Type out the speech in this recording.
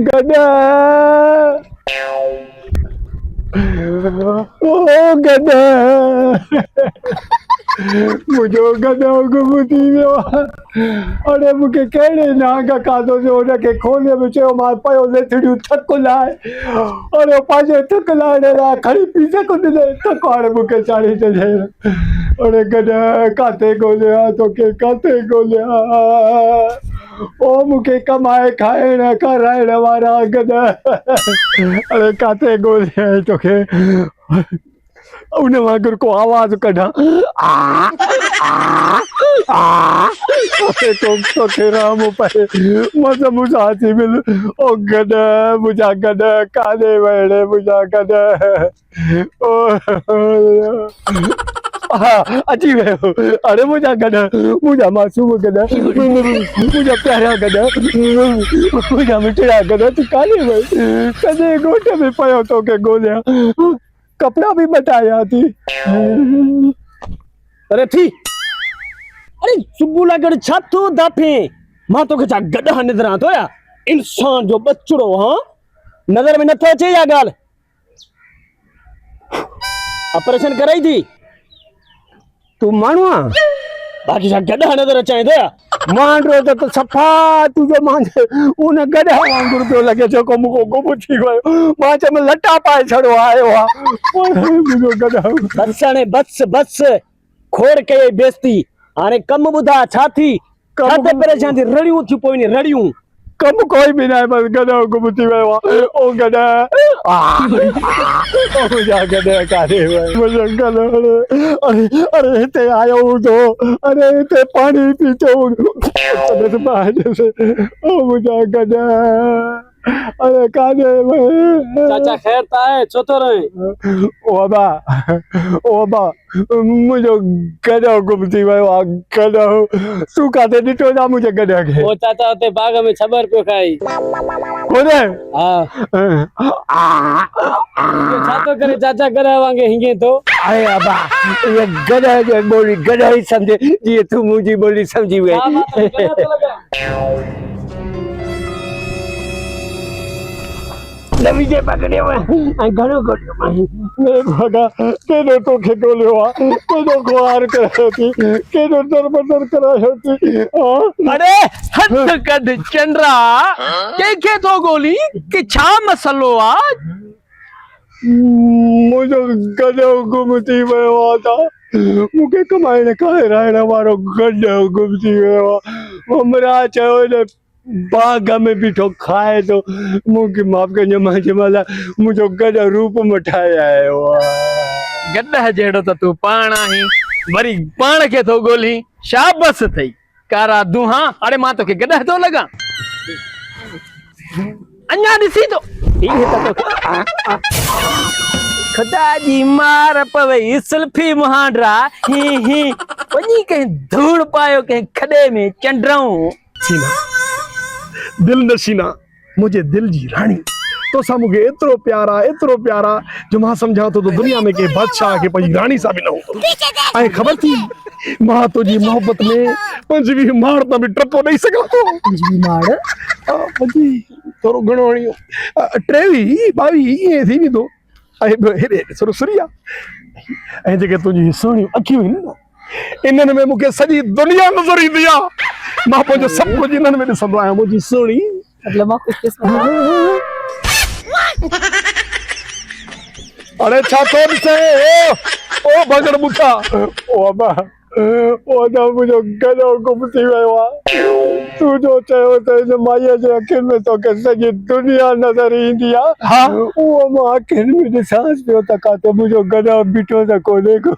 गधा ओ गधा मुझे गधा घुमती अरे मूंखे कहिड़े नांग खाधो जो हुनखे खोले में चयो मां पियो लेथड़ियूं थक लाए अरे पंहिंजे थक लाइण लाइ खणी पी सघो थक हाणे मूंखे चाढ़े छॾे अरे गधा काथे ॻोल्हियां तोखे काथे ॻोल्हियां ओ मूंखे कमाए खाइण खाराइण वारा गधा अरे काथे ॻोल्हियां तोखे उन वांगुरु को आवाज़ कढां तोखे राम पए मज़ मुंहिंजा अची मिल ओ गधा मुंहिंजा गधा काॾे वञे मुंहिंजा गधा ओ अची वियो अरे मुंहिंजा गधा मुंहिंजा मासूम गधा मुंहिंजा प्यारा गधा मुंहिंजा मिठड़ा गधा तूं काॾे वई कॾहिं ॻोठ में पियो तोखे ॻोल्हियां कपड़ा भी मटाया थी अरे थी अरे सुबह लागड़ छा तो दाफे मां तो के छा गड्ढा निदरा तो या इंसान जो बचड़ो हां नजर में नथो अचे या गाल ऑपरेशन कराई थी तू माण्हू आ बाकी छा गड्ढा नजर अचाए तो या मांडो तो सफा तुझो मांजे उन गड्ढा वांगुरु पियो लगे जेको मूंखे गुम थी वियो मां चयो लटा पाए छड़ो आयो आ मुंहिंजो गड्ढा बस हाणे बस खोड़ कई बेइज्जती हाणे कम ॿुधा छा थी काथे परेशान थी रड़ियूं थी पोइ रड़ियूं कम कोई भी ना बस गड्ढा गुम थी वियो आहे ओ गड्ढा मुंहिंजा गड्ढा काॾे विया मुंहिंजो गड्ढा अरे हिते आयो हूंदो अरे हिते पाणी पीतो ओ मुंहिंजा गड्ढा अरे काॾे चाचा खैर ता है छो तो रहे ओ बाबा मुंहिंजो गड्ढो गुम थी वियो आहे गड्ढो तूं काथे ॾिठो ना मुंहिंजे गड्ढे खे ओ चाचा उते बाग में छबर पियो खाई कोने हां छा तो करे चाचा गड्ढा वांगे हिंगे तो अरे बाबा ये गड्ढा जो बोली गड्ढा ही समझे जी तू मुंहिंजी बोली समझी वई नवी जे पकड़े में घणो कढियो मैं भगा केॾो तोखे ॻोल्हियो आहे केॾो ख़्वार कयो थी केॾो दरबदर करायो थी अरे हथ कढ चंद्रा कंहिंखे थो ॻोल्ही कि छा मसलो आहे मुंहिंजो गड्ढो गुम थी वियो आहे मूंखे कमाइण खाराइण वारो गड्ढो गुम थी वियो आहे हमरा चयो बाग में बीठो खाए तो मूंखे माफ़ कजो मां जंहिंमहिल मुंहिंजो गड्ढो रूप मटाए आयो आहे गड्ढा जहिड़ो त तूं पाण आहीं वरी पाण खे थो ॻोल्ही शाबस अथई कारा दुहा अरे मां तोखे गड्ढा थो लॻां अञा ॾिसी तो ख़ुदा जी मार पवई सुल्फी मुहांडरा ही वञी कंहिं धूड़ पायो कंहिं खॾे में चंडराऊं सीना दिल नशीना मुझे दिल जी रानी तो सा मुझे एतरो प्यारा जो मां समझा तो दुनिया में के बादशाह के पई रानी सा भी न हो आई खबर थी मां तुझी मोहब्बत में पंजवी मार त भी टपो नहीं सका तो पंजवी मार पंजी थोरो घणो हणियो ट्रेवी बावी ये थी नी तो आई हेरे सुरसुरिया ऐं जेके तुझी सोणी अखियूं न इन्हनि में मूंखे सॼी दुनिया नज़र ईंदी आहे मां पंहिंजो सभु कुझु इन्हनि में ॾिसंदो आहियां मुंहिंजी सोणी मतलब मां खुशकिस्मत अरे छा थो ॾिसे ओ भगड़ मुठा ओ अबा मुंहिंजो गड्ढो गुम थी वियो आहे तूं जो चयो त हिन माईअ जे अखियुनि में तोखे सॼी दुनिया नज़र ईंदी आहे हा उहो मां अखियुनि में ॾिसांसि पियो त काथे मुंहिंजो गड्ढो बीठो त कोन्हे को